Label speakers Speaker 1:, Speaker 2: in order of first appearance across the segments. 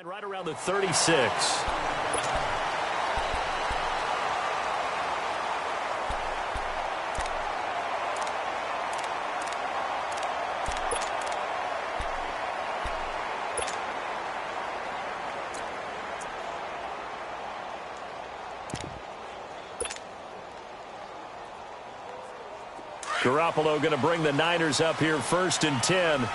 Speaker 1: Right around the 36. Garoppolo going to bring the Niners up here 1st and 10.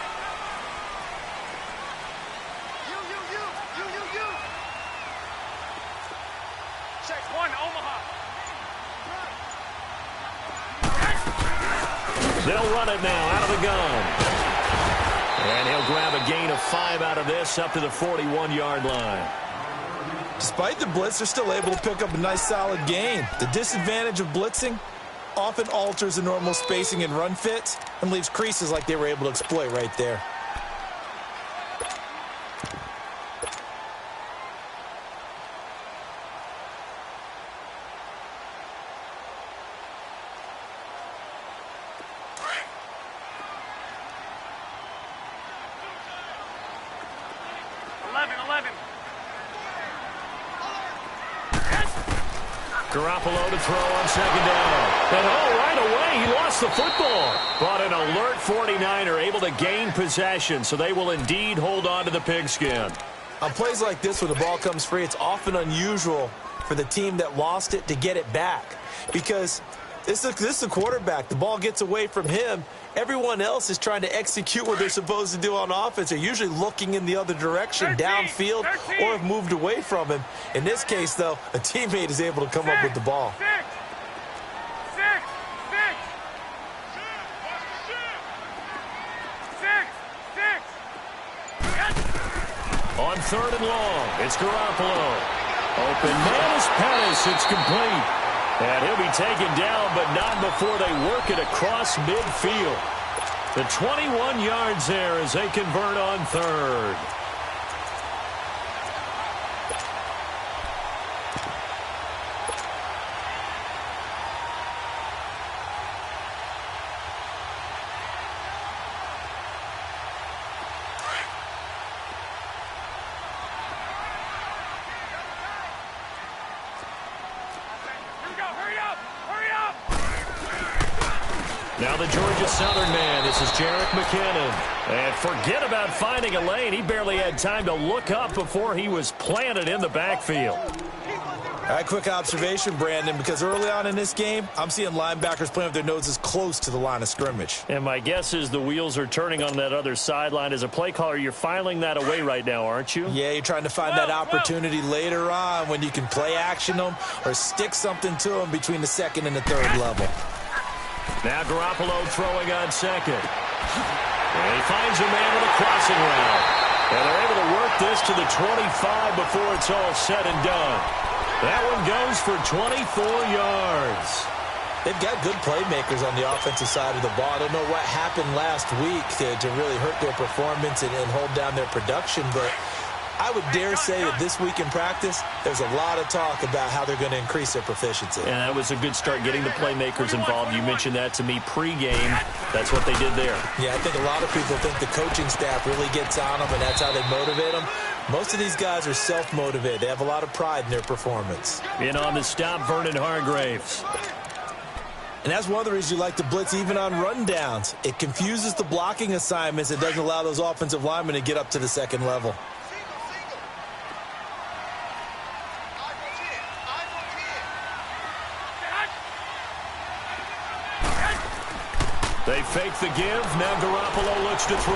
Speaker 1: They'll run it now out of the gun. And he'll grab a gain of 5 out of this up to the 41-yard line.
Speaker 2: Despite the blitz, they're still able to pick up a nice solid gain. The disadvantage of blitzing often alters the normal spacing and run fits and leaves creases like they were able to exploit right there.
Speaker 1: Garoppolo to throw on 2nd down. And right away, he lost the football. But an alert 49er able to gain possession, so they will indeed hold on to the pigskin.
Speaker 2: On plays like this where the ball comes free, it's often unusual for the team that lost it to get it back. Because this is the quarterback. The ball gets away from him. Everyone else is trying to execute what they're supposed to do on offense. They're usually looking in the other direction, downfield, or have moved away from him. In this case, though, a teammate is able to come up with the ball.
Speaker 1: On 3rd and long, it's Garoppolo. Open man is Pettis. It's complete. And he'll be taken down, but not before they work it across midfield. The 21 yards there as they convert on 3rd. Now the Georgia Southern man, this is Jerick McKinnon. And forget about finding a lane. He barely had time to look up before he was planted in the backfield.
Speaker 2: All right, quick observation, Brandon, because early on in this game, I'm seeing linebackers playing with their noses close to the line of scrimmage.
Speaker 1: And my guess is the wheels are turning on that other sideline. As a play caller, you're filing that away right now, aren't you?
Speaker 2: Yeah, you're trying to find that opportunity later on when you can play action them or stick something to them between the 2nd and the 3rd level.
Speaker 1: Now Garoppolo throwing on 2nd. And he finds a man with a crossing route. And they're able to work this to the 25 before it's all said and done. That one goes for 24 yards.
Speaker 2: They've got good playmakers on the offensive side of the ball. I don't know what happened last week to really hurt their performance and hold down their production, but I would dare say that this week in practice, there's a lot of talk about how they're going to increase their proficiency.
Speaker 1: And that was a good start, getting the playmakers involved. You mentioned that to me pregame. That's what they did there.
Speaker 2: Yeah, I think a lot of people think the coaching staff really gets on them, and that's how they motivate them. Most of these guys are self-motivated. They have a lot of pride in their performance.
Speaker 1: In on the stop, Vernon Hargraves.
Speaker 2: And that's one of the reasons you like to blitz even on rundowns. It confuses the blocking assignments. It doesn't allow those offensive linemen to get up to the 2nd level.
Speaker 1: They fake the give. Now Garoppolo looks to throw.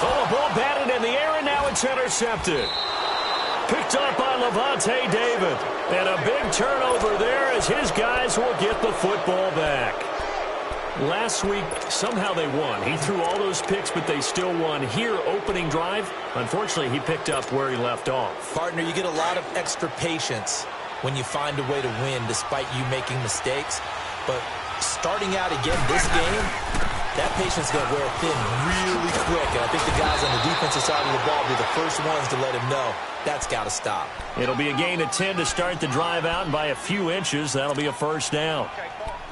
Speaker 1: Oh, a ball batted in the air, and now it's intercepted. Picked up by Levante David. And a big turnover there as his guys will get the football back. Last week, somehow they won. He threw all those picks, but they still won. Here, opening drive, unfortunately, he picked up where he left off.
Speaker 2: Partner, you get a lot of extra patience when you find a way to win despite you making mistakes. But starting out again this game, that patience is going to wear thin really quick. And I think the guys on the defensive side of the ball will be the first ones to let him know that's got to stop.
Speaker 1: It'll be a gain of 10 to start the drive out, and by a few inches, that'll be a 1st down.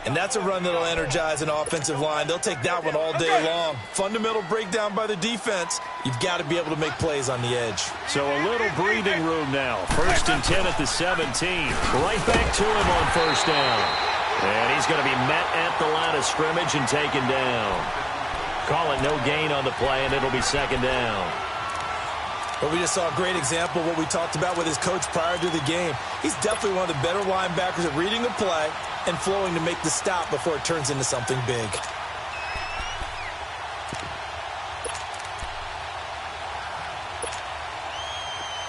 Speaker 2: And that's a run that'll energize an offensive line. They'll take that one all day long. Fundamental breakdown by the defense. You've got to be able to make plays on the edge.
Speaker 1: So a little breathing room now. 1st and 10 at the 17. Right back to him on 1st down. And he's going to be met at the line of scrimmage and taken down. Call it no gain on the play, and it'll be 2nd down.
Speaker 2: But we just saw a great example of what we talked about with his coach prior to the game. He's definitely one of the better linebackers at reading a play and flowing to make the stop before it turns into something big.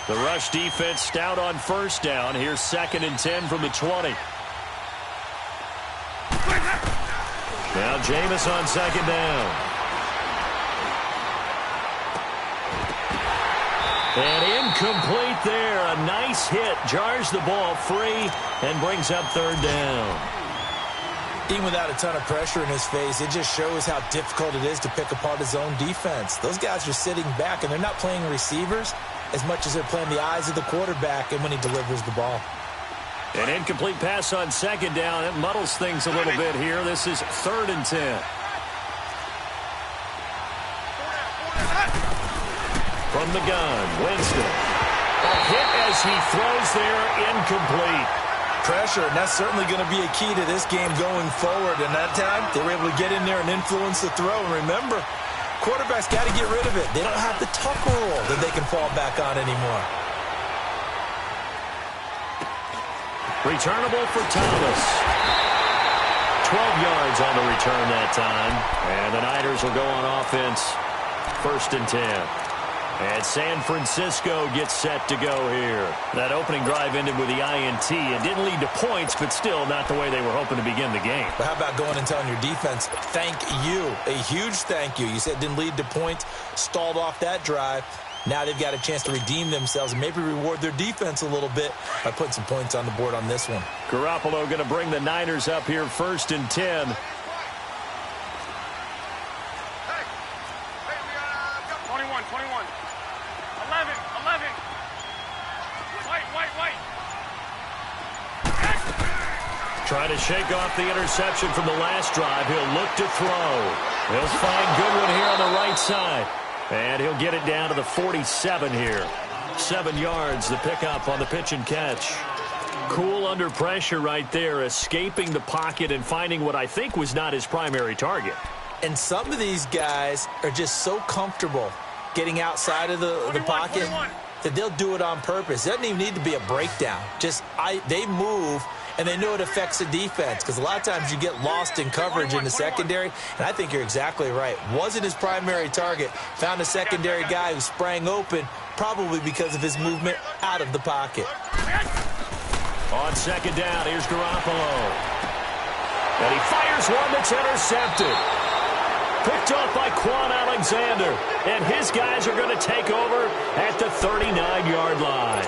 Speaker 1: The rush defense stout on 1st down. Here's 2nd and 10 from the 20. Now Jameis on 2nd down. And incomplete there. A nice hit. Jars the ball free and brings up 3rd down.
Speaker 2: Even without a ton of pressure in his face, it just shows how difficult it is to pick apart his own defense. Those guys are sitting back, and they're not playing receivers as much as they're playing the eyes of the quarterback and when he delivers the ball.
Speaker 1: An incomplete pass on 2nd down. It muddles things a little bit here. This is 3rd and 10. From the gun, Winston. A hit as he throws there, incomplete.
Speaker 2: Pressure, and that's certainly going to be a key to this game going forward. And that time, they were able to get in there and influence the throw. And remember, quarterbacks got to get rid of it. They don't have the tuck rule that they can fall back on anymore.
Speaker 1: Returnable for Thomas. 12 yards on the return that time. And the Niners will go on offense. 1st and 10. And San Francisco gets set to go here. That opening drive ended with the INT. It didn't lead to points, but still not the way they were hoping to begin the game.
Speaker 2: But how about going and telling your defense, thank you, a huge thank you. You said it didn't lead to points, stalled off that drive. Now they've got a chance to redeem themselves and maybe reward their defense a little bit by putting some points on the board on this one.
Speaker 1: Garoppolo going to bring the Niners up here 1st and 10. Trying to shake off the interception from the last drive. He'll look to throw. He'll find Goodwin here on the right side. And he'll get it down to the 47 here. 7 yards, the pickup on the pitch and catch. Cool under pressure right there, escaping the pocket and finding what I think was not his primary target.
Speaker 2: And some of these guys are just so comfortable getting outside of the pocket that they'll do it on purpose. It doesn't even need to be a breakdown. They move, and they know it affects the defense because a lot of times you get lost in coverage in the secondary, and I think you're exactly right. Wasn't his primary target. Found a secondary guy who sprang open, probably because of his movement out of the pocket.
Speaker 1: On 2nd down, here's Garoppolo. And he fires one that's intercepted. Picked off by Quan Alexander. And his guys are going to take over at the 39-yard line.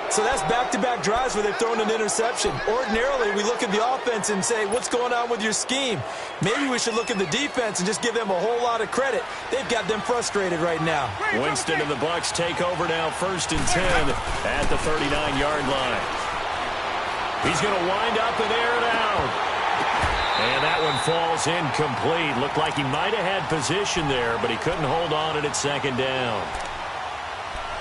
Speaker 2: So that's back-to-back drives where they've thrown an interception. Ordinarily, we look at the offense and say, what's going on with your scheme? Maybe we should look at the defense and just give them a whole lot of credit. They've got them frustrated right now.
Speaker 1: Winston and the Bucs take over now 1st and 10 at the 39-yard line. He's going to wind up and air it out. And that one falls incomplete. Looked like he might have had position there, but he couldn't hold on it at 2nd down.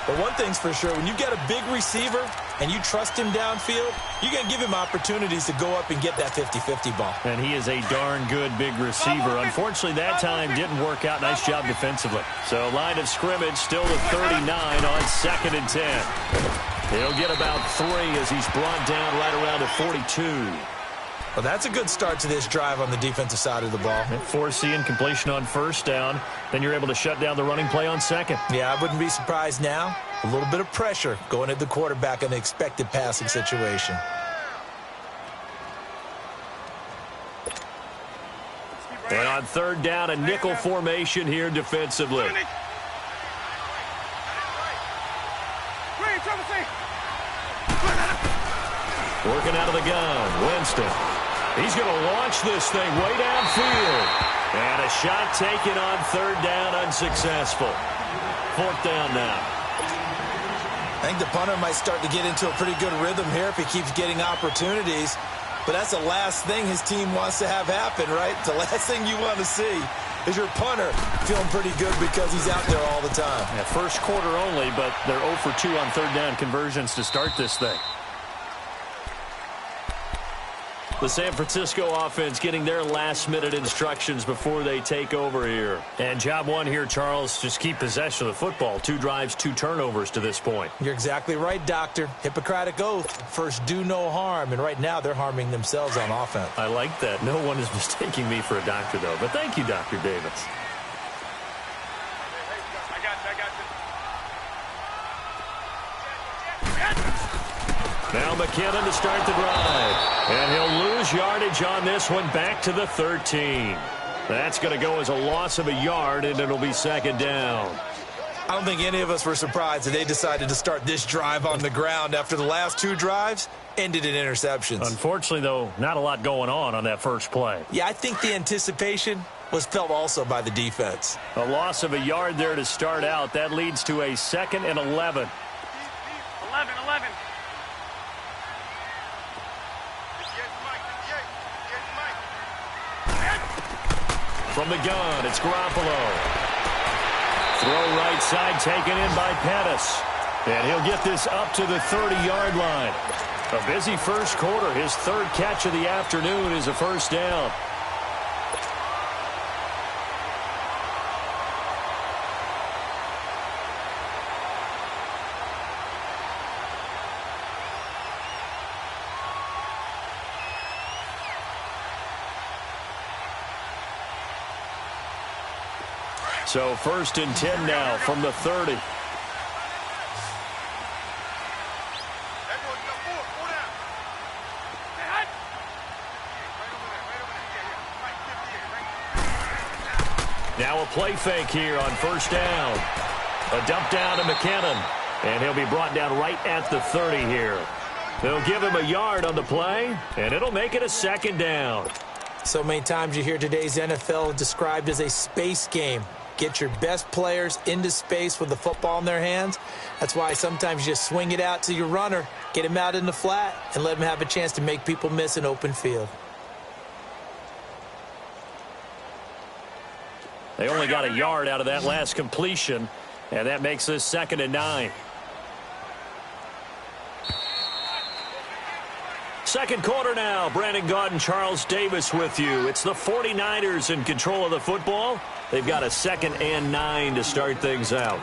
Speaker 2: But one thing's for sure, when you've got a big receiver and you trust him downfield, you're going to give him opportunities to go up and get that 50-50 ball.
Speaker 1: And he is a darn good big receiver. Unfortunately, that time didn't work out. Nice job defensively. So line of scrimmage still at 39 on 2nd and 10. He'll get about 3 as he's brought down right around the 42.
Speaker 2: Well, that's a good start to this drive on the defensive side of the ball.
Speaker 1: Force incompletion on 1st down. Then you're able to shut down the running play on 2nd.
Speaker 2: Yeah, I wouldn't be surprised now. A little bit of pressure going at the quarterback in the expected passing situation.
Speaker 1: And on 3rd down, a nickel formation here defensively. Working out of the gun, Winston. He's going to launch this thing way downfield. And a shot taken on 3rd down, unsuccessful. 4th down now.
Speaker 2: I think the punter might start to get into a pretty good rhythm here if he keeps getting opportunities. But that's the last thing his team wants to have happen, right? The last thing you want to see is your punter feeling pretty good because he's out there all the time.
Speaker 1: Yeah, first quarter only, but they're 0 for 2 on third down conversions to start this thing. The San Francisco offense getting their last-minute instructions before they take over here. And job one here, Charles, just keep possession of the football. 2 drives, 2 turnovers to this point.
Speaker 2: You're exactly right, Doctor. Hippocratic oath. First, do no harm. And right now, they're harming themselves on offense.
Speaker 1: I like that. No one is mistaking me for a doctor, though. But thank you, Dr. Davis. Now McKinnon to start the drive. And he'll lose yardage on this one back to the 13. That's going to go as a loss of a yard, and it'll be second down.
Speaker 2: I don't think any of us were surprised that they decided to start this drive on the ground after the last 2 drives ended in interceptions.
Speaker 1: Unfortunately, though, not a lot going on that first play.
Speaker 2: Yeah, I think the anticipation was felt also by the defense.
Speaker 1: A loss of a yard there to start out. That leads to a 2nd and 11.
Speaker 3: 11.
Speaker 1: From the gun, it's Garoppolo. Throw right side taken in by Pettis. And he'll get this up to the 30-yard line. A busy first quarter. His 3rd catch of the afternoon is a first down. So 1st and 10 now from the 30. Now a play fake here on first down. A dump down to McKinnon. And he'll be brought down right at the 30 here. They'll give him a yard on the play, and it'll make it a second down.
Speaker 2: So many times you hear today's NFL described as a space game. Get your best players into space with the football in their hands. That's why sometimes you just swing it out to your runner, get him out in the flat, and let him have a chance to make people miss an open field.
Speaker 1: They only got a yard out of that last completion, and that makes this 2nd and 9. Second quarter now. Brandon Gaudin, Charles Davis with you. It's the 49ers in control of the football. They've got a 2nd and 9 to start things out.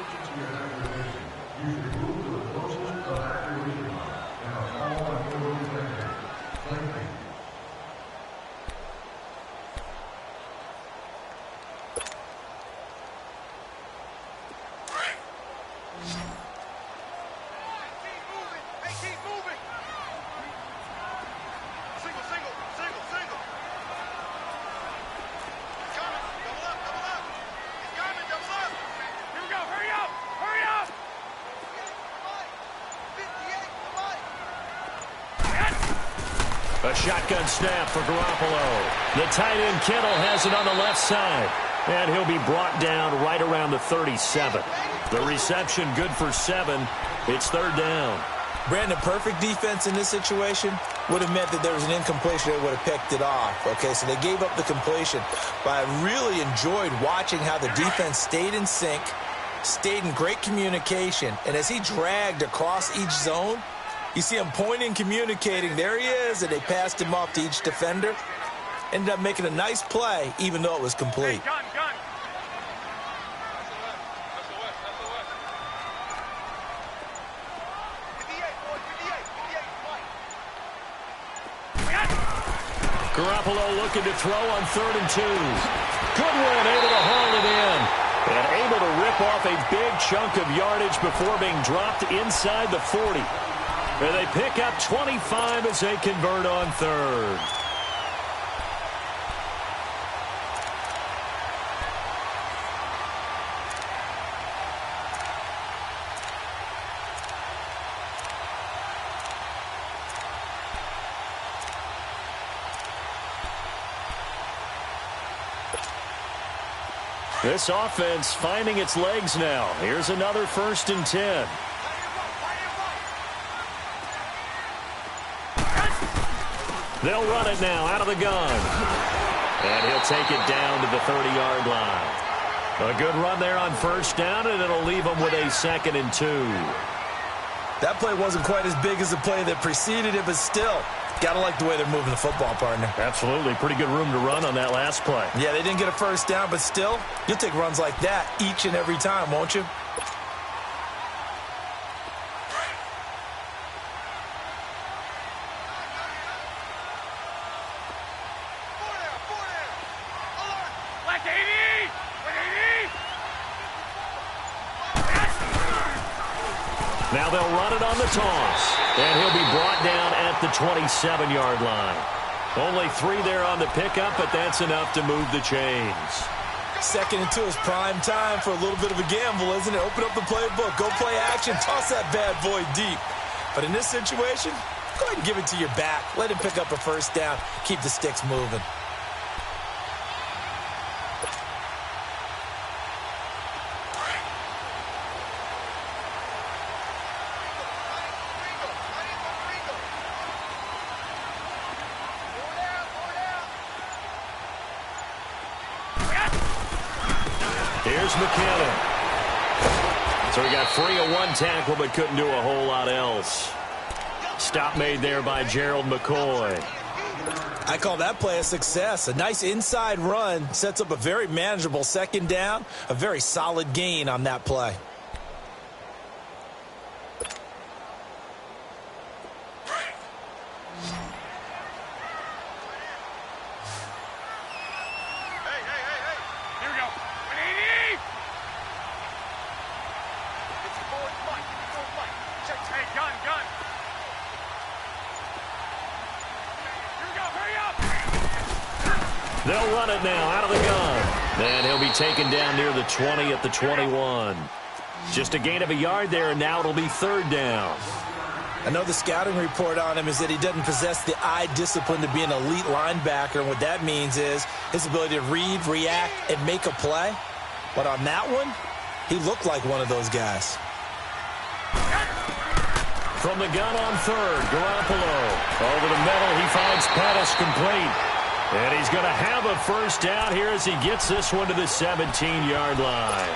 Speaker 1: A shotgun snap for Garoppolo. The tight end Kittle has it on the left side. And he'll be brought down right around the 37. The reception good for 7. It's 3rd down.
Speaker 2: Brandon, perfect defense in this situation would have meant that there was an incompletion that would have picked it off. Okay, so they gave up the completion. But I really enjoyed watching how the defense stayed in sync, stayed in great communication. And as he dragged across each zone, you see him pointing, communicating. There he is, and they passed him off to each defender. Ended up making a nice play, even though it was complete.
Speaker 3: Gun.
Speaker 1: Garoppolo looking to throw on 3rd and 2. Goodwin able to haul it in. And able to rip off a big chunk of yardage before being dropped inside the 40. And they pick up 25 as they convert on 3rd. This offense finding its legs now. Here's another 1st and 10. They'll run it now out of the gun. And he'll take it down to the 30-yard line. A good run there on first down, and it'll leave them with a 2nd and 2.
Speaker 2: That play wasn't quite as big as the play that preceded it, but still, got to like the way they're moving the football, partner.
Speaker 1: Absolutely. Pretty good room to run on that last play.
Speaker 2: Yeah, they didn't get a first down, but still, you'll take runs like that each and every time, won't you?
Speaker 1: Now they'll run it on the toss. And he'll be brought down at the 27-yard line. Only 3 there on the pickup, but that's enough to move the chains.
Speaker 2: 2nd and 2 is prime time for a little bit of a gamble, isn't it? Open up the playbook, go play action, toss that bad boy deep. But in this situation, go ahead and give it to your back. Let him pick up a first down, keep the sticks moving.
Speaker 1: Here's McKinnon. So he got free of 1 tackle, but couldn't do a whole lot else. Stop made there by Gerald McCoy.
Speaker 2: I call that play a success. A nice inside run sets up a very manageable 2nd down. A very solid gain on that play.
Speaker 1: They'll run it now out of the gun. And he'll be taken down near the 20 at the 21. Just a gain of a yard there, and now it'll be 3rd down.
Speaker 2: I know the scouting report on him is that he doesn't possess the eye discipline to be an elite linebacker. And what that means is his ability to read, react, and make a play. But on that one, he looked like one of those guys.
Speaker 1: From the gun on 3rd, Garoppolo. Over the middle, he finds Pettis complete. And he's going to have a first down here as he gets this one to the 17-yard line.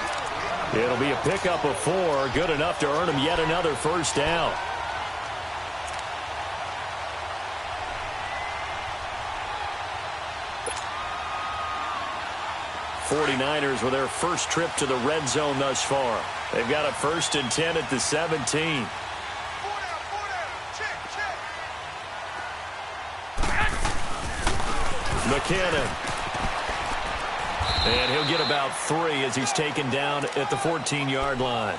Speaker 1: It'll be a pickup of 4, good enough to earn him yet another first down. '49ers with their first trip to the red zone thus far. They've got a 1st and 10 at the 17. McKinnon. And he'll get about 3 as he's taken down at the 14-yard line.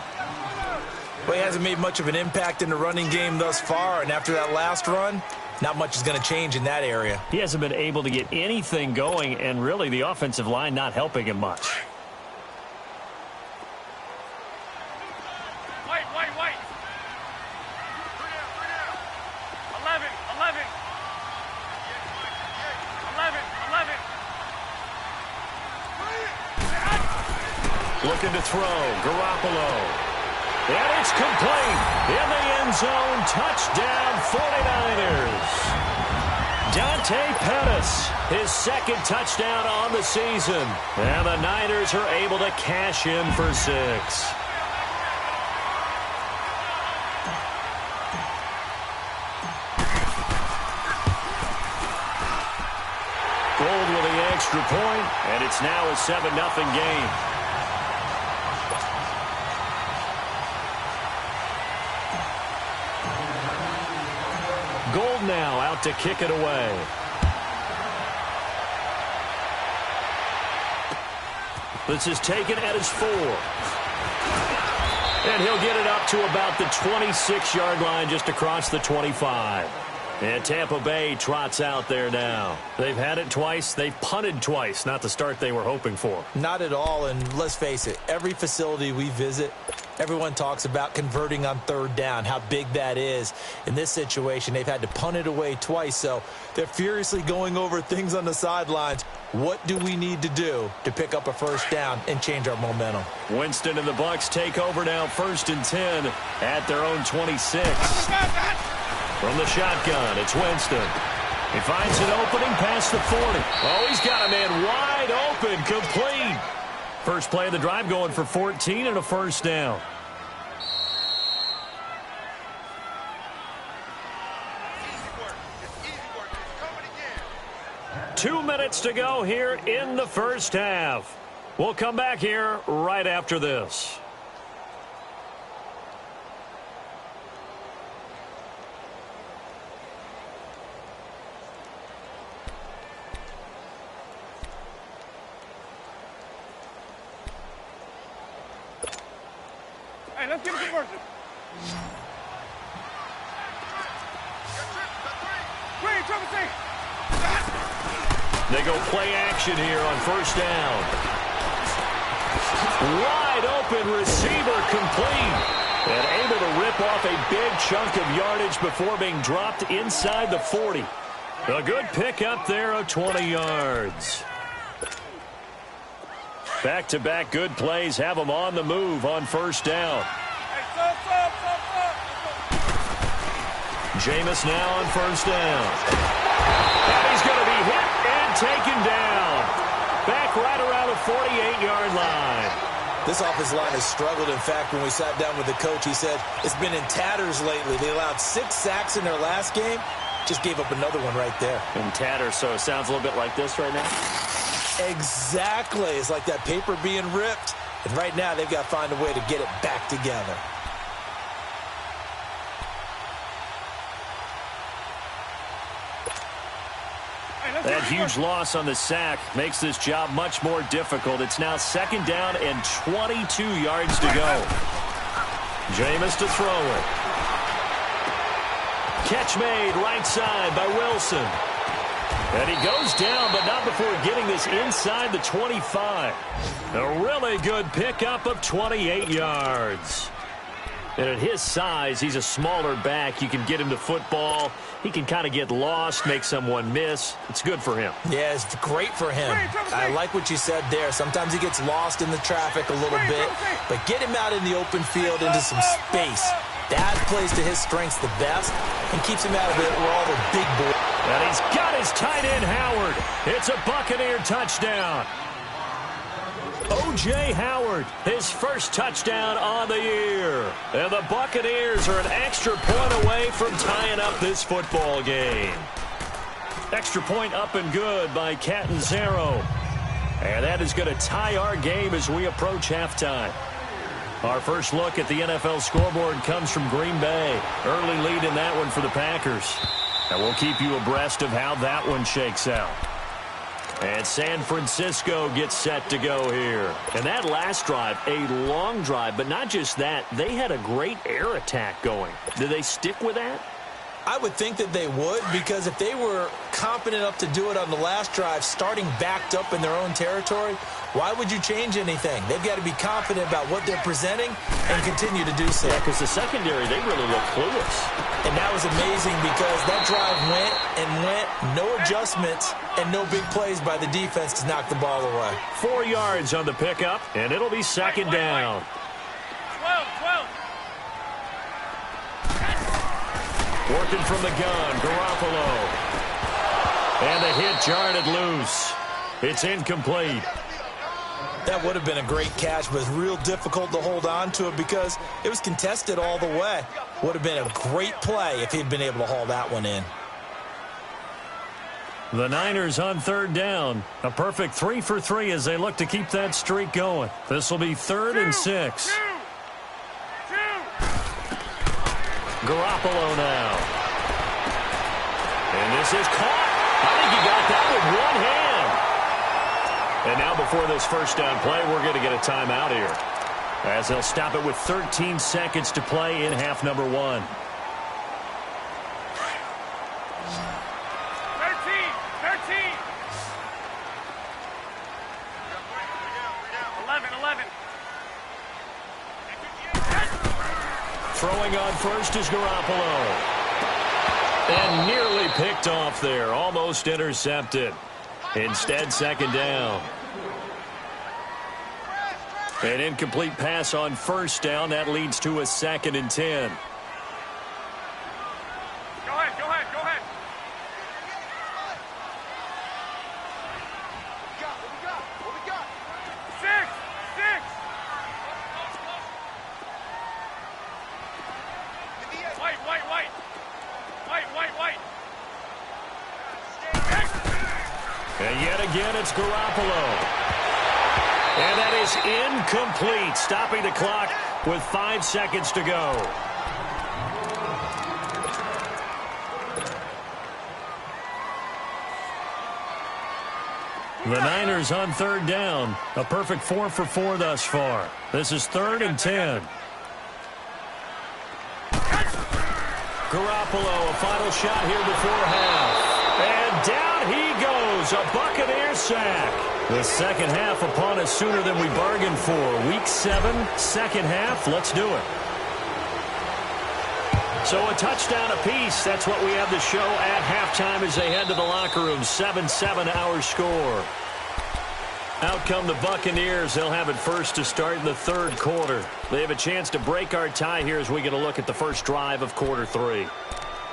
Speaker 2: Well, he hasn't made much of an impact in the running game thus far, and after that last run, not much is going to change in that area.
Speaker 1: He hasn't been able to get anything going, and really the offensive line not helping him much.
Speaker 3: Wait. 11. 11.
Speaker 1: Looking to throw. Garoppolo. And it's complete. In the end zone. Touchdown 49ers. Dante Pettis. His 2nd touchdown on the season. And the Niners are able to cash in for 6. Gold with the extra point, and it's now a 7-0 game. Gold now out to kick it away. This is taken at his 4. And he'll get it up to about the 26-yard line just across the 25. And Tampa Bay trots out there now. They've had it twice. They've punted twice. Not the start they were hoping for.
Speaker 2: Not at all, and let's face it, every facility we visit, everyone talks about converting on 3rd down, how big that is. In this situation, they've had to punt it away twice, so they're furiously going over things on the sidelines. What do we need to do to pick up a first down and change our momentum?
Speaker 1: Winston and the Bucs take over now, 1st and 10 at their own 26. From the shotgun, it's Winston. He finds an opening past the 40. Oh, he's got a man wide open, complete. First play of the drive going for 14 and a first down.
Speaker 3: Easy work. It's easy work. It's coming again.
Speaker 1: 2 minutes to go here in the first half. We'll come back here right after this.
Speaker 3: Hey, let's give it conversion. Green, triple T.
Speaker 1: They go play action here on first down. Wide open receiver complete. And able to rip off a big chunk of yardage before being dropped inside the 40. A good pickup there of 20 yards. Back-to-back good plays have them on the move on first down.
Speaker 3: Hey, stop.
Speaker 1: Jameis now on first down. And he's going to be hit and taken down. Back right around the 48-yard line.
Speaker 2: This offensive line has struggled. In fact, when we sat down with the coach, he said it's been in tatters lately. They allowed 6 sacks in their last game. Just gave up another one right there.
Speaker 1: In tatters, so it sounds a little bit like this right now.
Speaker 2: Exactly. It's like that paper being ripped. And right now, they've got to find a way to get it back together.
Speaker 1: That huge loss on the sack makes this job much more difficult. It's now second down and 22 yards to go. Jameis to throw it. Catch made right side by Wilson. And he goes down, but not before getting this inside the 25. A really good pickup of 28 yards. And at his size, he's a smaller back. You can get him to football. He can kind of get lost, make someone miss. It's good for him.
Speaker 2: Yeah, it's great for him. I like what you said there. Sometimes he gets lost in the traffic a little bit, but get him out in the open field into some space. That plays to his strengths the best and keeps him out of it where all the big boys.
Speaker 1: And he's got his tight end, Howard. It's a Buccaneer touchdown. O.J. Howard, his first touchdown on the year. And the Buccaneers are an extra point away from tying up this football game. Extra point up and good by Catanzaro. And that is going to tie our game as we approach halftime. Our first look at the NFL scoreboard comes from Green Bay. Early lead in that one for the Packers. And we'll keep you abreast of how that one shakes out. And San Francisco gets set to go here. And that last drive, a long drive, but not just that. They had a great air attack going. Do they stick with that?
Speaker 2: I would think that they would, because if they were confident enough to do it on the last drive, starting backed up in their own territory, why would you change anything? They've got to be confident about what they're presenting and continue to do so.
Speaker 1: Yeah, because the secondary, they really look clueless.
Speaker 2: And that was amazing because that drive went, no adjustments, and no big plays by the defense to knock the ball away.
Speaker 1: 4 yards on the pickup, and it'll be second down.
Speaker 3: 12.
Speaker 1: Working from the gun, Garoppolo. And the hit jarred it loose. It's incomplete.
Speaker 2: That would have been a great catch, but it's real difficult to hold on to it because it was contested all the way. Would have been a great play if he'd been able to haul that one in.
Speaker 1: The Niners on third down. A perfect 3 for 3 as they look to keep that streak going. This will be 3rd and 6. Garoppolo now. And this is caught. I think he got that with one hand. And now before this first down play, we're going to get a timeout here, as they'll stop it with 13 seconds to play in half number 1.
Speaker 3: 11.
Speaker 1: Throwing on first is Garoppolo. And nearly picked off there. Almost intercepted. Instead, second down. An incomplete pass on first down. That leads to a 2nd and 10.
Speaker 3: Go ahead.
Speaker 1: And yet again, it's Garoppolo. And that is incomplete, stopping the clock with 5 seconds to go. The Niners on third down. A perfect 4 for 4 thus far. This is 3rd and 10. Garoppolo, a final shot here before half. And down he goes. A Buccaneer sack. The second half upon us sooner than we bargained for. Week 7, second half. Let's do it. So a touchdown apiece. That's what we have to show at halftime as they head to the locker room. 7-7 our score. Out come the Buccaneers. They'll have it first to start in the third quarter. They have a chance to break our tie here as we get a look at the first drive of quarter 3.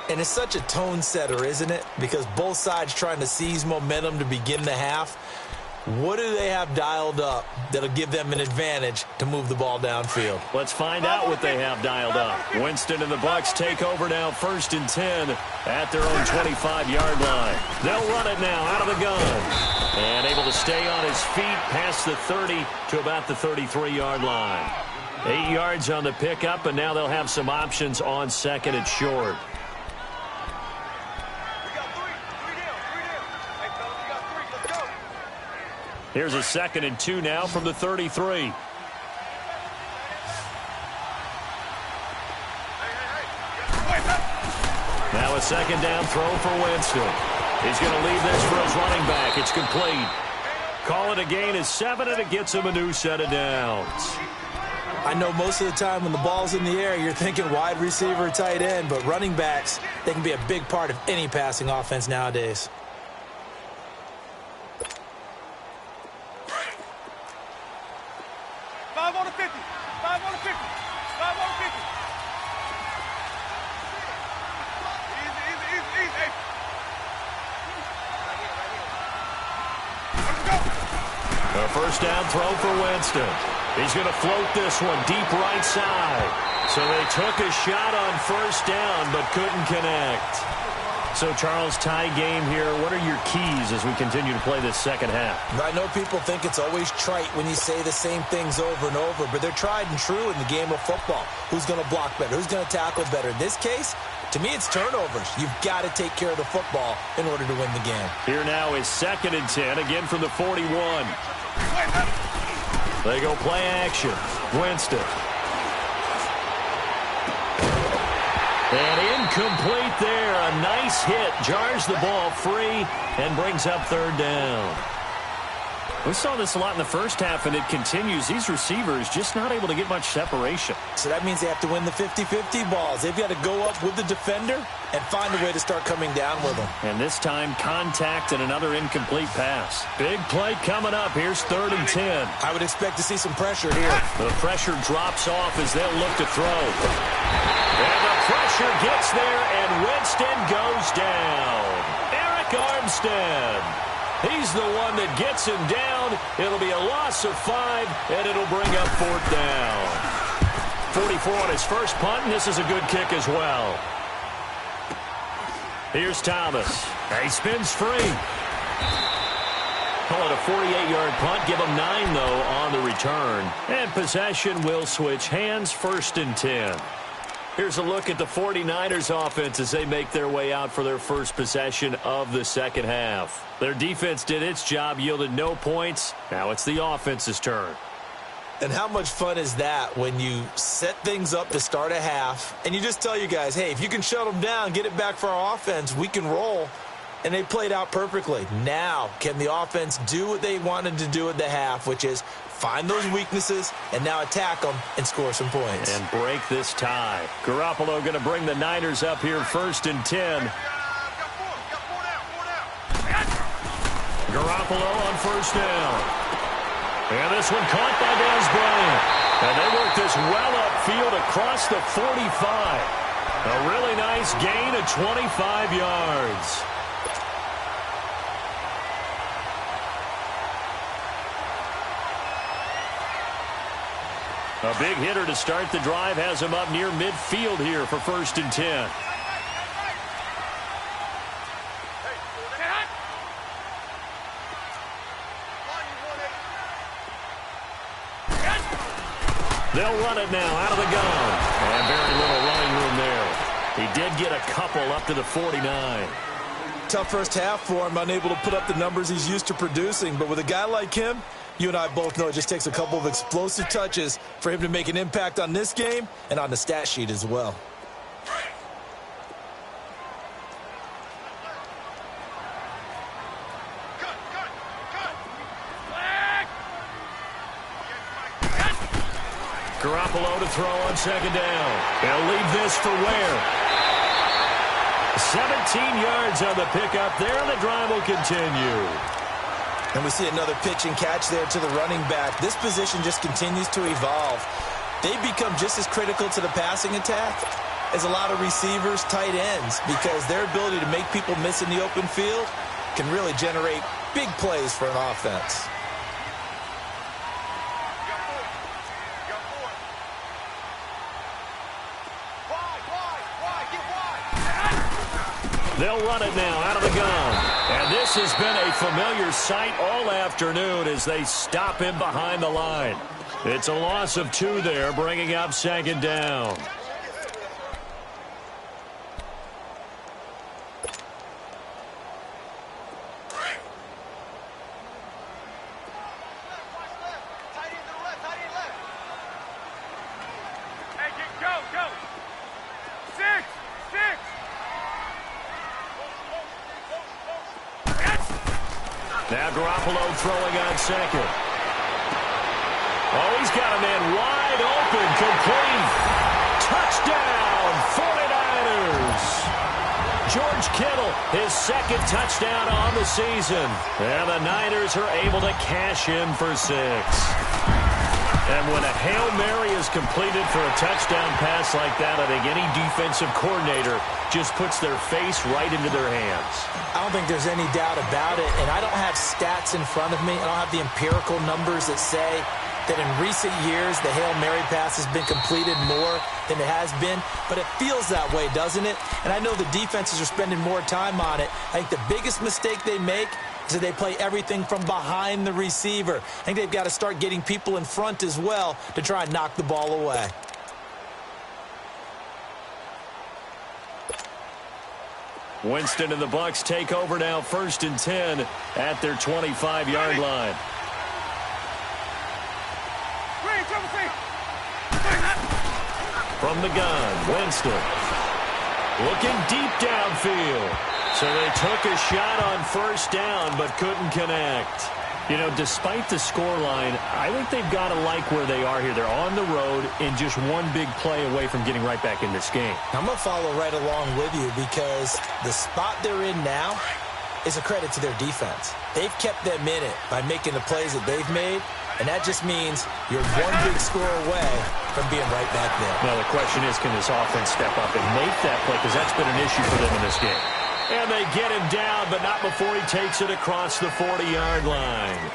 Speaker 2: And it's such a tone setter, isn't it? Because both sides trying to seize momentum to begin the half. What do they have dialed up that'll give them an advantage to move the ball downfield?
Speaker 1: Let's find out what they have dialed up. Winston and the Bucs take over now, 1st and 10 at their own 25-yard line. They'll run it now out of the gun. And able to stay on his feet past the 30 to about the 33-yard line. 8 yards on the pickup, and now they'll have some options on 2nd and short. Here's a 2nd and 2 now from the 33. Now a 2nd down throw for Winston. He's going to leave this for his running back. It's complete. Call it a gain of 7, and it gets him a new set of downs.
Speaker 2: I know most of the time when the ball's in the air, you're thinking wide receiver, tight end, but running backs, they can be a big part of any passing offense nowadays.
Speaker 1: A first down throw for Winston. He's going to float this one deep right side. So they took a shot on first down but couldn't connect. So, Charles, tie game here. What are your keys as we continue to play this second half?
Speaker 2: I know people think it's always trite when you say the same things over and over, but they're tried and true in the game of football. Who's going to block better? Who's going to tackle better? In this case, to me, it's turnovers. You've got to take care of the football in order to win the game.
Speaker 1: Here now is 2nd and 10, again from the 41. They go play action. Winston. And incomplete there. A nice hit. Jars the ball free and brings up 3rd down. We saw this a lot in the first half, and it continues. These receivers just not able to get much separation.
Speaker 2: So that means they have to win the 50-50 balls. They've got to go up with the defender and find a way to start coming down with them.
Speaker 1: And this time, contact and another incomplete pass. Big play coming up. Here's 3rd and 10.
Speaker 2: I would expect to see some pressure here.
Speaker 1: The pressure drops off as they'll look to throw. And the pressure gets there, and Winston goes down. Eric Armstead. He's the one that gets him down. It'll be a loss of 5, and it'll bring up 4th down. 44 on his first punt, and this is a good kick as well. Here's Thomas. He spins free. Call it a 48-yard punt. Give him 9, though, on the return. And possession will switch hands, 1st and 10. Here's a look at the 49ers offense as they make their way out for their first possession of the second half. Their defense did its job, yielded no points. Now it's the offense's turn.
Speaker 2: And how much fun is that when you set things up to start a half and you just tell you guys, hey, if you can shut them down, get it back for our offense, we can roll. And they played out perfectly. Now, can the offense do what they wanted to do at the half, which is find those weaknesses and now attack them and score some points.
Speaker 1: And break this tie. Garoppolo going to bring the Niners up here 1st and 10. Garoppolo on first down. And this one caught by Dez Bryant. And they work this well upfield across the 45. A really nice gain of 25 yards. A big hitter to start the drive has him up near midfield here for 1st and 10. They'll run it now out of the gun. And very little running room there. He did get a couple up to the 49.
Speaker 2: Tough first half for him, unable to put up the numbers he's used to producing. But with a guy like him, you and I both know it just takes a couple of explosive touches for him to make an impact on this game and on the stat sheet as well.
Speaker 1: Garoppolo to throw on second down. They'll leave this for Ware. 17 yards on the pickup there, and the drive will continue.
Speaker 2: And we see another pitch and catch there to the running back. This position just continues to evolve. They become just as critical to the passing attack as a lot of receivers, tight ends, because their ability to make people miss in the open field can really generate big plays for an offense.
Speaker 1: They'll run it now out of the gun. And this has been a familiar sight all afternoon as they stop him behind the line. It's a loss of 2 there, bringing up second down. Now Garoppolo throwing on second. Oh, he's got a man wide open, complete. Touchdown, 49ers. George Kittle, his second touchdown on the season. And the Niners are able to cash in for 6. And when a Hail Mary is completed for a touchdown pass like that, I think any defensive coordinator just puts their face right into their hands.
Speaker 2: I don't think there's any doubt about it, and I don't have stats in front of me. I don't have the empirical numbers that say that in recent years the Hail Mary pass has been completed more than it has been, but it feels that way, doesn't it? And I know the defenses are spending more time on it. I think the biggest mistake they make is that they play everything from behind the receiver. I think they've got to start getting people in front as well to try and knock the ball away.
Speaker 1: Winston and the Bucs take over now, 1st and 10 at their 25-yard line. From the gun, Winston looking deep downfield. So they took a shot on 1st down but couldn't connect. You know, despite the scoreline, I think they've got to like where they are here. They're on the road and just one big play away from getting right back in this game.
Speaker 2: I'm going to follow right along with you because the spot they're in now is a credit to their defense. They've kept them in it by making the plays that they've made, and that just means you're one big score away from being right back there.
Speaker 1: Now, the question is, can this offense step up and make that play? Because that's been an issue for them in this game. And they get him down, but not before he takes it across the 40-yard line.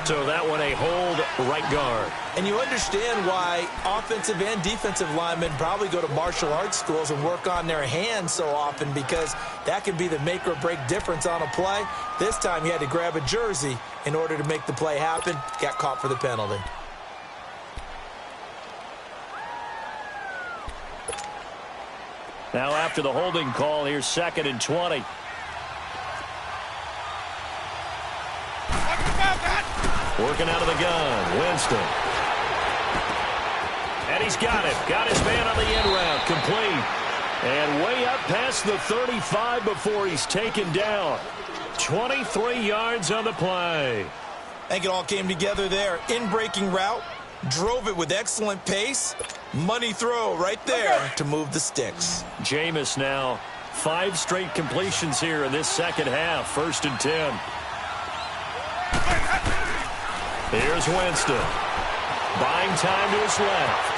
Speaker 1: So that one a hold right guard.
Speaker 2: And you understand why offensive and defensive linemen probably go to martial arts schools and work on their hands so often, because that can be the make or break difference on a play. This time he had to grab a jersey in order to make the play happen. Got caught for the penalty.
Speaker 1: Now after the holding call, here's 2nd and 20. Working out of the gun, Winston. And he's got it. Got his man on the end route, complete. And way up past the 35 before he's taken down. 23 yards on the play.
Speaker 2: I think it all came together there. In-breaking route, drove it with excellent pace. Money throw right there to move the sticks.
Speaker 1: Jameis now 5 straight completions here in this second half. 1st and 10. Here's Winston. Buying time to his left.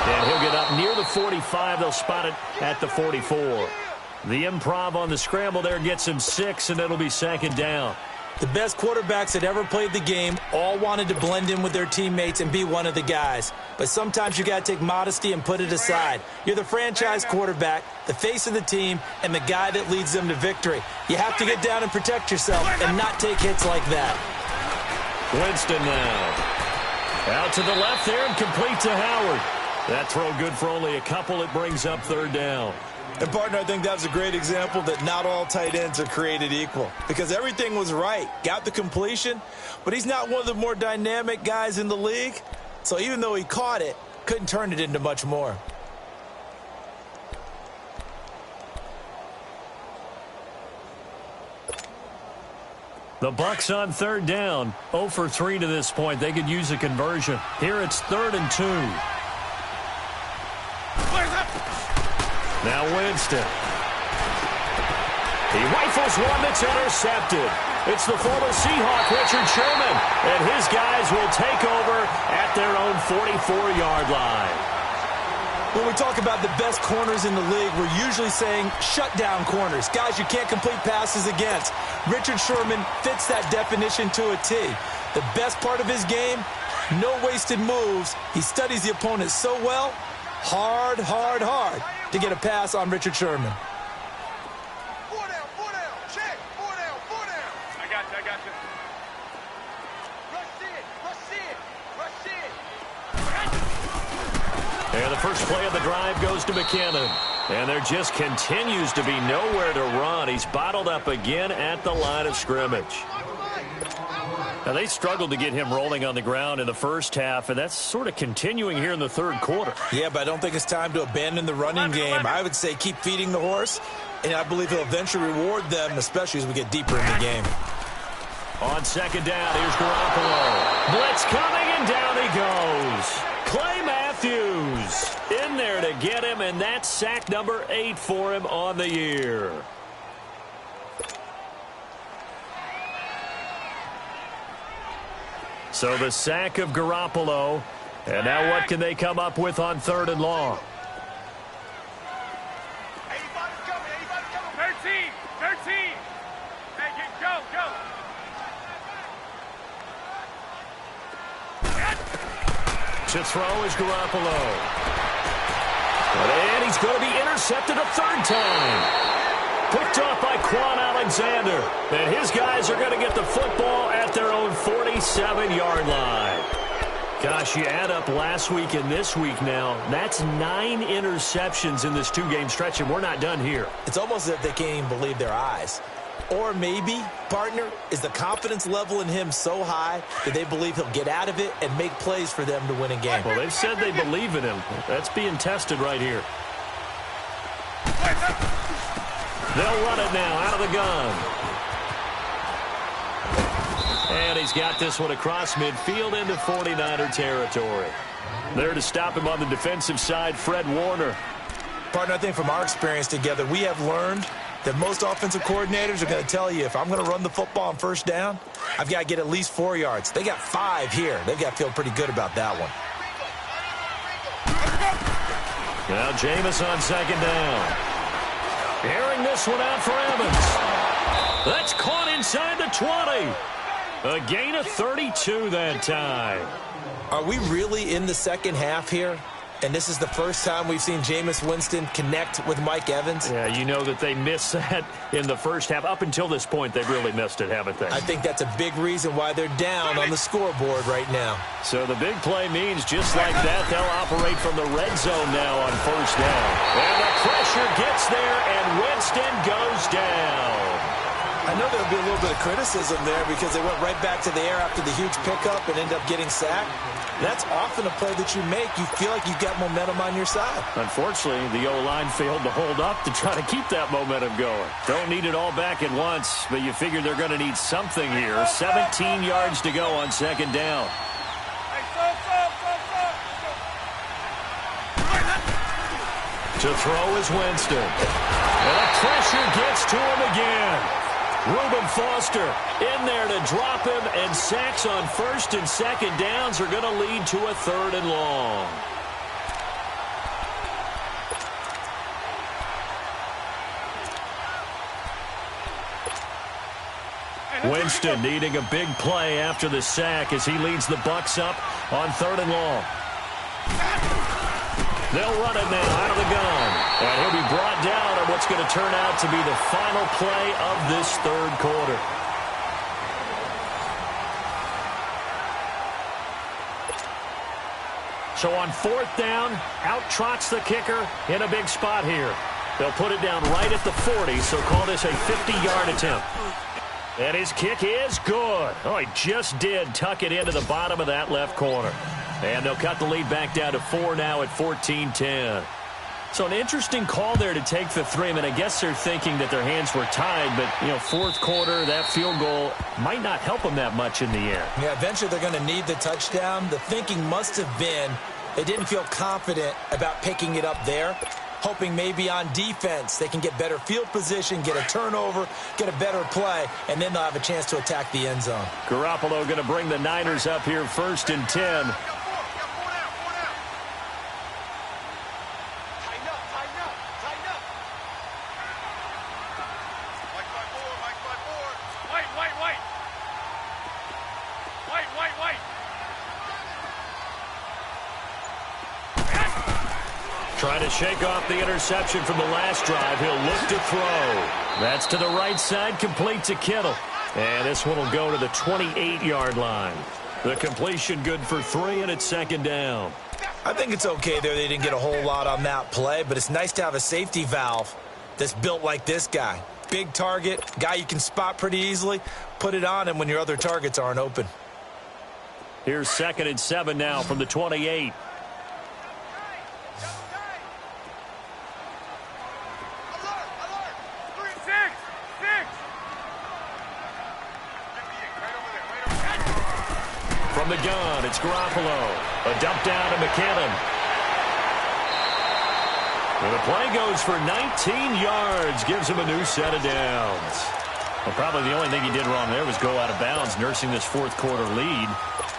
Speaker 1: And he'll get up near the 45. They'll spot it at the 44. The improv on the scramble there gets him 6, and it'll be 2nd down.
Speaker 2: The best quarterbacks that ever played the game all wanted to blend in with their teammates and be one of the guys. But sometimes you got to take modesty and put it aside. You're the franchise quarterback, the face of the team, and the guy that leads them to victory. You have to get down and protect yourself and not take hits like that.
Speaker 1: Winston now. Out to the left there and complete to Howard. That throw good for only a couple. It brings up third down.
Speaker 2: And, partner, I think that's a great example that not all tight ends are created equal because everything was right. Got the completion, but he's not one of the more dynamic guys in the league. So even though he caught it, couldn't turn it into much more.
Speaker 1: The Bucs on third down. 0 for 3 to this point. They could use a conversion. Here it's 3rd and 2. Now Winston. He rifles one that's intercepted. It's the former Seahawk, Richard Sherman, and his guys will take over at their own 44-yard line.
Speaker 2: When we talk about the best corners in the league, we're usually saying shutdown corners, guys you can't complete passes against. Richard Sherman fits that definition to a T. The best part of his game, no wasted moves. He studies the opponent so well, hard to get a pass on Richard Sherman.
Speaker 3: 4 down, check, 4 down. I got you. Rush in.
Speaker 1: And the first play of the drive goes to McKinnon. And there just continues to be nowhere to run. He's bottled up again at the line of scrimmage. Now, they struggled to get him rolling on the ground in the first half, and that's sort of continuing here in the third quarter.
Speaker 2: Yeah, but I don't think it's time to abandon the running game. I would say keep feeding the horse, and I believe he'll eventually reward them, especially as we get deeper in the game.
Speaker 1: On second down, here's Garoppolo. Blitz coming, and down he goes. Clay Matthews in there to get him, and that's sack number 8 for him on the year. So the sack of Garoppolo. And now what can they come up with on 3rd and long?
Speaker 3: 13. Hey, go.
Speaker 1: To throw is Garoppolo. And he's going to be intercepted a 3rd time. Picked off by Quan Alexander. And his guys are going to get the football at their own 47-yard line. Gosh, you add up last week and this week now, that's 9 interceptions in this 2-game stretch, and we're not done here.
Speaker 2: It's almost as if they can't even believe their eyes. Or maybe, partner, is the confidence level in him so high that they believe he'll get out of it and make plays for them to win a game.
Speaker 1: Well, they've said they believe in him. That's being tested right here. They'll run it now out of the gun. And he's got this one across midfield into 49er territory. There to stop him on the defensive side, Fred Warner.
Speaker 2: Partner, I think from our experience together, we have learned that most offensive coordinators are going to tell you, if I'm going to run the football on 1st down, I've got to get at least 4 yards. They got 5 here. They've got to feel pretty good about that one.
Speaker 1: Now Jameis on 2nd down. Airing this one out for Evans. That's caught inside the 20. A gain of 32 that time.
Speaker 2: Are we really in the second half here? And this is the first time we've seen Jameis Winston connect with Mike Evans?
Speaker 1: Yeah, you know that they missed that in the first half. Up until this point, they've really missed it, haven't they?
Speaker 2: I think that's a big reason why they're down on the scoreboard right now.
Speaker 1: So the big play means just like that, they'll operate from the red zone now on 1st down. And the pressure gets there, and Winston goes down.
Speaker 2: I know there'll be a little bit of criticism there because they went right back to the air after the huge pickup and ended up getting sacked. That's often a play that you make. You feel like you've got momentum on your side.
Speaker 1: Unfortunately, the O-line failed to hold up to try to keep that momentum going. Don't need it all back at once, but you figure they're going to need something here. 17 yards to go on 2nd down. To throw is Winston. And the pressure gets to him again. Reuben Foster in there to drop him, and sacks on 1st and 2nd downs are going to lead to a 3rd and long. Winston needing a big play after the sack as he leads the Bucs up on 3rd and long. They'll run it now out of the gun. And he'll be brought down on what's going to turn out to be the final play of this 3rd quarter. So on 4th down, out trots the kicker in a big spot here. They'll put it down right at the 40, so call this a 50-yard attempt. And his kick is good. Oh, he just did tuck it into the bottom of that left corner. And they'll cut the lead back down to 4 now at 14-10. So an interesting call there to take the 3. I mean, I guess they're thinking that their hands were tied, but, you know, 4th quarter, that field goal might not help them that much in the end.
Speaker 2: Yeah, eventually they're going to need the touchdown. The thinking must have been they didn't feel confident about picking it up there, hoping maybe on defense they can get better field position, get a turnover, get a better play, and then they'll have a chance to attack the end zone.
Speaker 1: Garoppolo going to bring the Niners up here 1st and 10. Trying to shake off the interception from the last drive. He'll look to throw. That's to the right side, complete to Kittle. And this one will go to the 28-yard line. The completion good for 3, and it's 2nd down.
Speaker 2: I think it's okay there. They didn't get a whole lot on that play, but it's nice to have a safety valve that's built like this guy. Big target, guy you can spot pretty easily. Put it on him when your other targets aren't open.
Speaker 1: Here's 2nd and 7 now from the 28. From the gun, it's Garoppolo. A dump down to McKinnon. And the play goes for 19 yards. Gives him a new set of downs. Well, probably the only thing he did wrong there was go out of bounds, nursing this 4th quarter lead.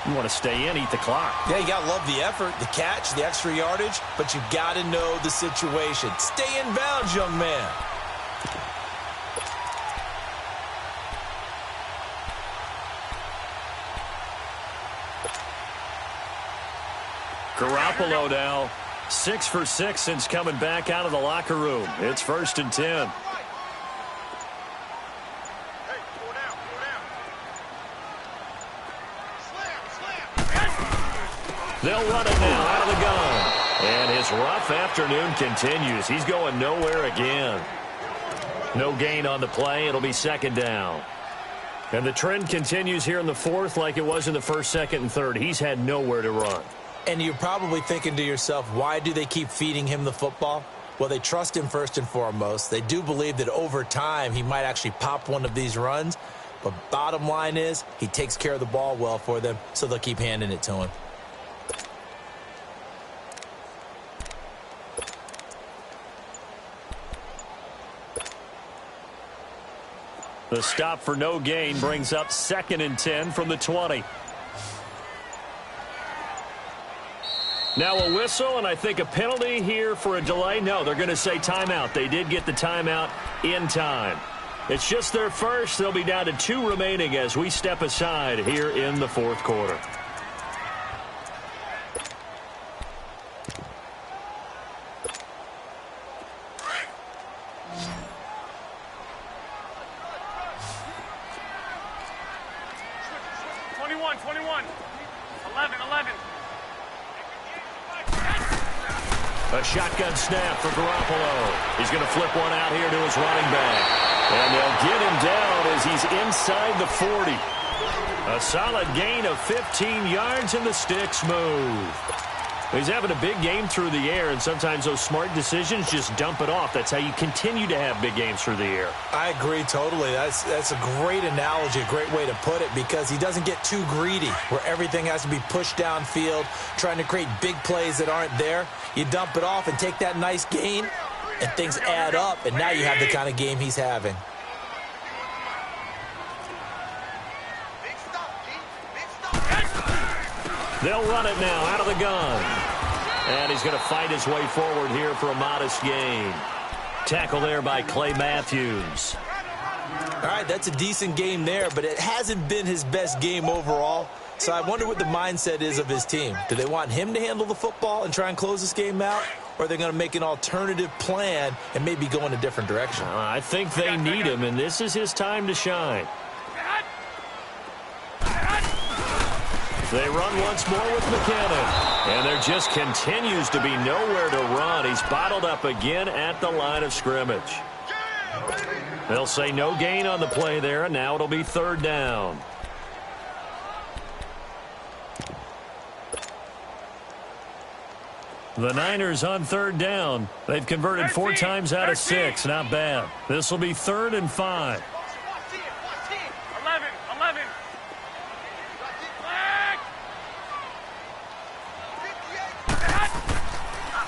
Speaker 1: You want to stay in, eat the clock.
Speaker 2: Yeah, you got to love the effort, the catch, the extra yardage, but you got to know the situation. Stay in bounds, young man.
Speaker 1: Garoppolo now 6 for 6 since coming back out of the locker room. It's 1st and 10. They'll run it now out of the gun. And his rough afternoon continues. He's going nowhere again. No gain on the play. It'll be 2nd down. And the trend continues here in the 4th like it was in the 1st, 2nd, and 3rd. He's had nowhere to run.
Speaker 2: And you're probably thinking to yourself, why do they keep feeding him the football? Well, they trust him first and foremost. They do believe that over time he might actually pop one of these runs. But bottom line is he takes care of the ball well for them, so they'll keep handing it to him.
Speaker 1: The stop for no gain brings up 2nd and 10 from the 20. Now a whistle, and I think a penalty here for a delay. No, they're going to say timeout. They did get the timeout in time. It's just their first. They'll be down to 2 remaining as we step aside here in the 4th quarter. A shotgun snap for Garoppolo. He's going to flip one out here to his running back. And they'll get him down as he's inside the 40. A solid gain of 15 yards, and the sticks move. He's having a big game through the air, and sometimes those smart decisions just dump it off. That's how you continue to have big games through the air.
Speaker 2: I agree totally. That's a great analogy, a great way to put it, because he doesn't get too greedy where everything has to be pushed downfield, trying to create big plays that aren't there. You dump it off and take that nice gain, and things add up, and now you have the kind of game he's having.
Speaker 1: They'll run it now out of the gun. And he's going to fight his way forward here for a modest gain. Tackle there by Clay Matthews.
Speaker 2: All right, that's a decent game there, but it hasn't been his best game overall. So I wonder what the mindset is of his team. Do they want him to handle the football and try and close this game out? Or are they going to make an alternative plan and maybe go in a different direction?
Speaker 1: I think they need him, and this is his time to shine. The They run once more with McKinnon. And there just continues to be nowhere to run. He's bottled up again at the line of scrimmage. They'll say no gain on the play there, and now it'll be third down. The Niners on third down. They've converted 4 times out of 6. Not bad. This will be 3rd and 5.
Speaker 3: 11.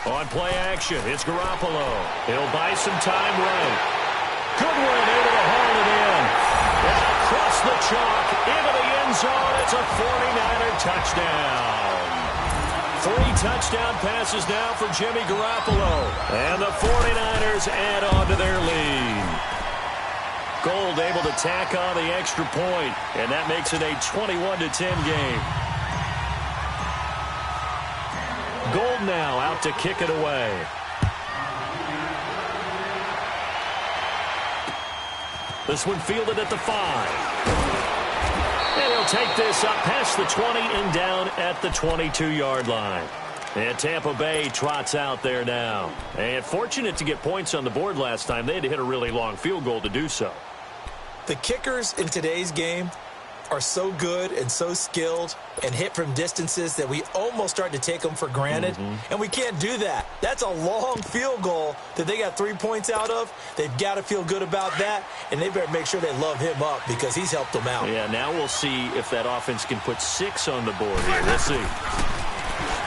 Speaker 1: On play action, it's Garoppolo. He'll buy some time right. Goodwin able to haul it in. And across the chalk, into the end zone. It's a 49er touchdown. 3 touchdown passes now for Jimmy Garoppolo. And the 49ers add on to their lead. Gold able to tack on the extra point, and that makes it a 21-10 game. Gold now out to kick it away. This one fielded at the 5. And he'll take this up past the 20 and down at the 22-yard line. And Tampa Bay trots out there now. And fortunate to get points on the board last time. They had to hit a really long field goal to do so.
Speaker 2: The kickers in today's game are so good and so skilled and hit from distances that we almost start to take them for granted. And we can't do that. That's a long field goal that they got 3 points out of. They've got to feel good about that, and they better make sure they love him up because he's helped them out.
Speaker 1: Yeah, now we'll see if that offense can put 6 on the board here. We'll see.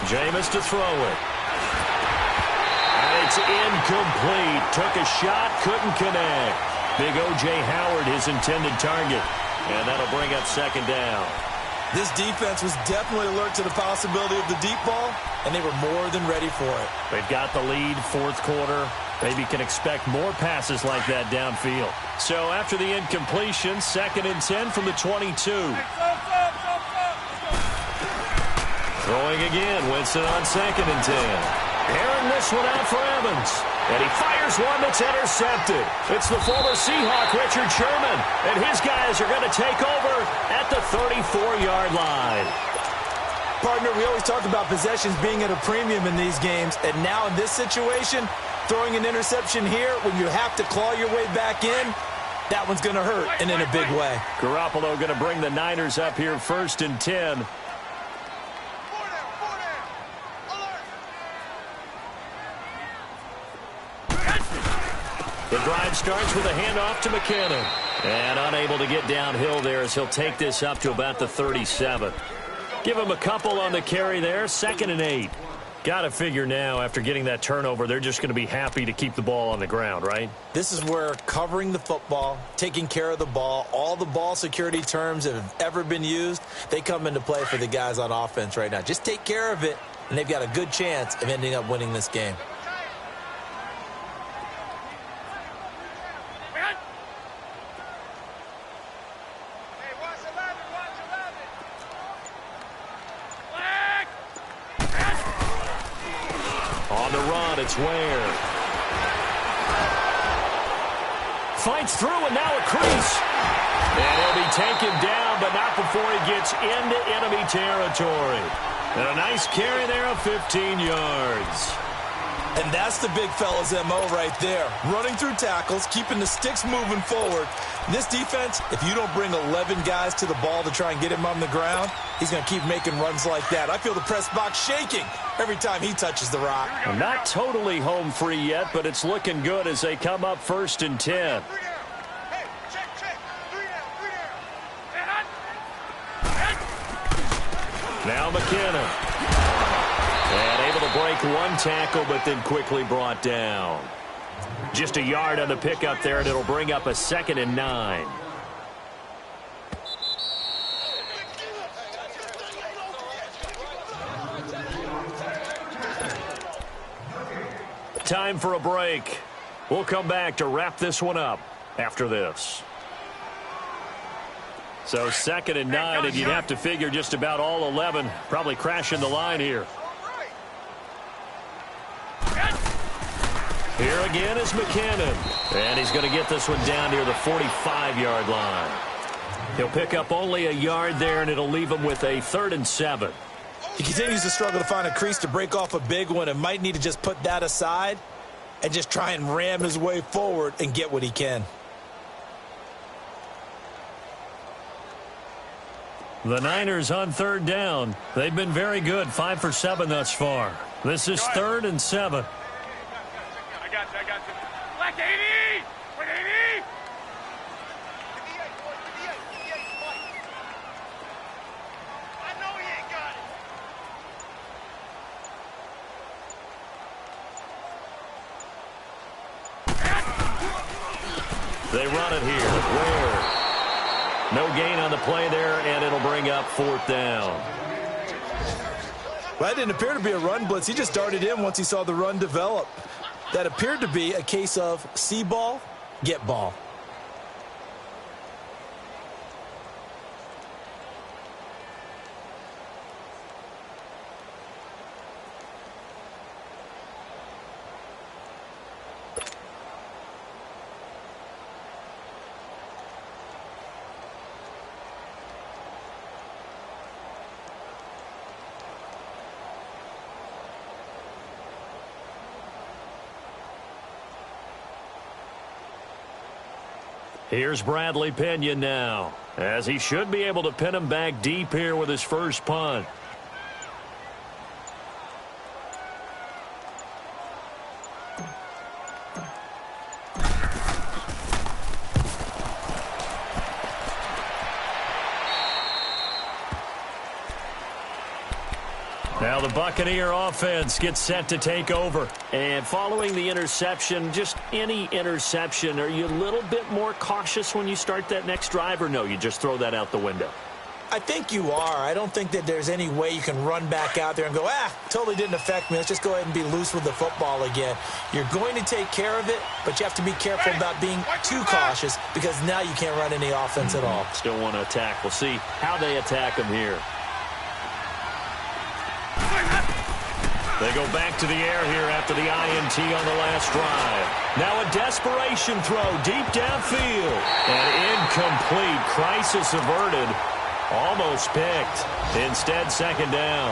Speaker 1: Jameis to throw it. And it's incomplete. Took a shot, couldn't connect. Big O.J. Howard, his intended target. And that'll bring up second down.
Speaker 2: This defense was definitely alert to the possibility of the deep ball, and they were more than ready for it.
Speaker 1: They've got the lead, 4th quarter. Maybe can expect more passes like that downfield. So after the incompletion, 2nd and 10 from the 22. Throwing again, Winston on 2nd and 10. Airing this one out for Evans. And he fires one that's intercepted. It's the former Seahawk, Richard Sherman. And his guys are going to take over at the 34-yard line.
Speaker 2: Partner, we always talk about possessions being at a premium in these games. And now in this situation, throwing an interception here when you have to claw your way back in, that one's going to hurt, and in a big way.
Speaker 1: Garoppolo going to bring the Niners up here 1st and 10. The drive starts with a handoff to McKinnon. And unable to get downhill there as he'll take this up to about the 37. Give him a couple on the carry there. 2nd and 8. Got to figure now after getting that turnover, they're just going to be happy to keep the ball on the ground, right?
Speaker 2: This is where covering the football, taking care of the ball, all the ball security terms that have ever been used, they come into play for the guys on offense right now. Just take care of it, and they've got a good chance of ending up winning this game.
Speaker 1: It's Ware. Fights through, and now a crease. And he'll be taken down, but not before he gets into enemy territory. And a nice carry there of 15 yards.
Speaker 2: And that's the big fella's MO right there. Running through tackles, keeping the sticks moving forward. This defense, if you don't bring 11 guys to the ball to try and get him on the ground, he's going to keep making runs like that. I feel the press box shaking every time he touches the rock.
Speaker 1: Not totally home free yet, but it's looking good as they come up 1st and 10. Now McKinnon. And able to break one tackle, but then quickly brought down. Just a yard on the pickup there, and it'll bring up a 2nd and 9. Time for a break. We'll come back to wrap this one up after this. So 2nd and 9, and you'd have to figure just about all 11 probably crashing the line here. Here again is McKinnon. And he's going to get this one down near the 45-yard line. He'll pick up only a yard there, and it'll leave him with a 3rd and 7.
Speaker 2: He continues to struggle to find a crease to break off a big one and might need to just put that aside and just try and ram his way forward and get what he can.
Speaker 1: The Niners on 3rd down. They've been very good, 5 for 7 thus far. This is 3rd and 7.
Speaker 3: I got you. Black 80! Black 80! 58, boy, 58, Mike. I know he ain't got it.
Speaker 1: They run it here. Where? No gain on the play there, and it'll bring up 4th down.
Speaker 2: Well, that didn't appear to be a run blitz. He just darted in once he saw the run develop. That appeared to be a case of see ball, get ball.
Speaker 1: Here's Bradley Pinion now, as he should be able to pin him back deep here with his first punt. Now the Buccaneer offense gets set to take over. And following the interception, just any interception, are you a little bit more cautious when you start that next drive, or no, you just throw that out the window?
Speaker 2: I think you are. I don't think that there's any way you can run back out there and go, totally didn't affect me. Let's just go ahead and be loose with the football again. You're going to take care of it, but you have to be careful about being too cautious because now you can't run any offense at all.
Speaker 1: Still want to attack. We'll see how they attack him here. They go back to the air here after the INT on the last drive. Now a desperation throw deep downfield. And incomplete. Crisis averted. Almost picked. Instead, 2nd down.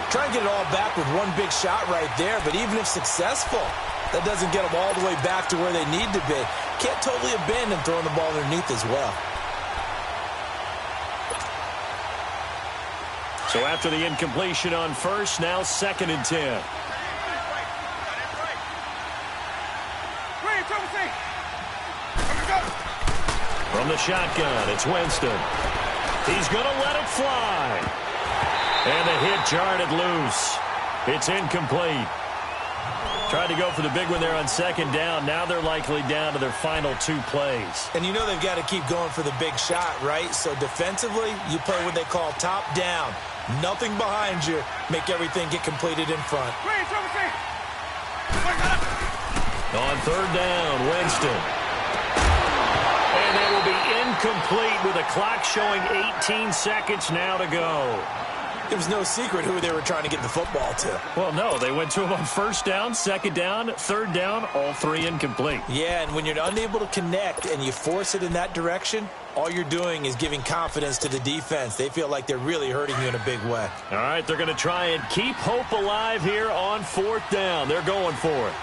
Speaker 2: Try and get it all back with one big shot right there, but even if successful, that doesn't get them all the way back to where they need to be. Can't totally abandon throwing the ball underneath as well.
Speaker 1: So after the incompletion on first, now 2nd and 10. From the shotgun, it's Winston. He's going to let it fly. And the hit jarred it loose. It's incomplete. Tried to go for the big one there on 2nd down. Now they're likely down to their final 2 plays.
Speaker 2: And you know they've got to keep going for the big shot, right? So defensively, you play what they call top down. Nothing behind you. Make everything get completed in front.
Speaker 1: On 3rd down, Winston. And that will be incomplete with the clock showing 18 seconds now to go.
Speaker 2: It was no secret who they were trying to get the football to.
Speaker 1: Well, no, they went to him on 1st down, 2nd down, 3rd down, all 3 incomplete.
Speaker 2: Yeah, and when you're unable to connect and you force it in that direction, all you're doing is giving confidence to the defense. They feel like they're really hurting you in a big way.
Speaker 1: All right, they're going to try and keep hope alive here on 4th down. They're going for it.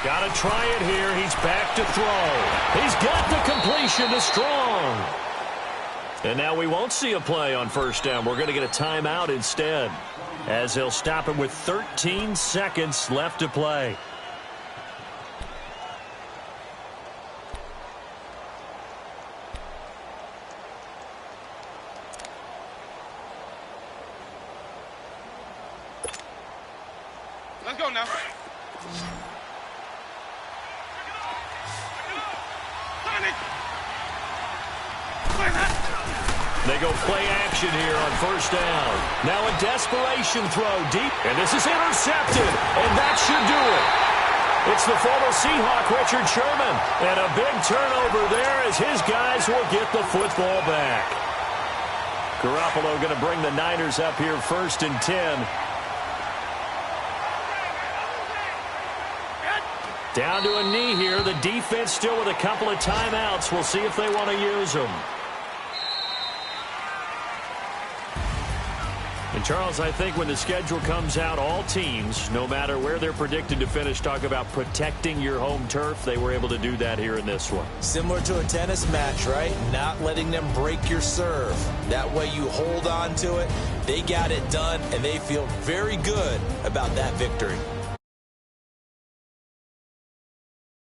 Speaker 1: Got to try it here. He's back to throw. He's got the completion to Strong. And now we won't see a play on 1st down. We're going to get a timeout instead, as they'll stop him with 13 seconds left to play.
Speaker 3: Let's go now.
Speaker 1: They go play action here on 1st down. Now a desperation throw deep, and this is intercepted, and that should do it. It's the former Seahawk, Richard Sherman, and a big turnover there as his guys will get the football back. Garoppolo going to bring the Niners up here 1st and 10. Down to a knee here. The defense still with a couple of timeouts. We'll see if they want to use them. And, Charles, I think when the schedule comes out, all teams, no matter where they're predicted to finish, talk about protecting your home turf. They were able to do that here in this one.
Speaker 2: Similar to a tennis match, right? Not letting them break your serve. That way you hold on to it. They got it done, and they feel very good about that victory.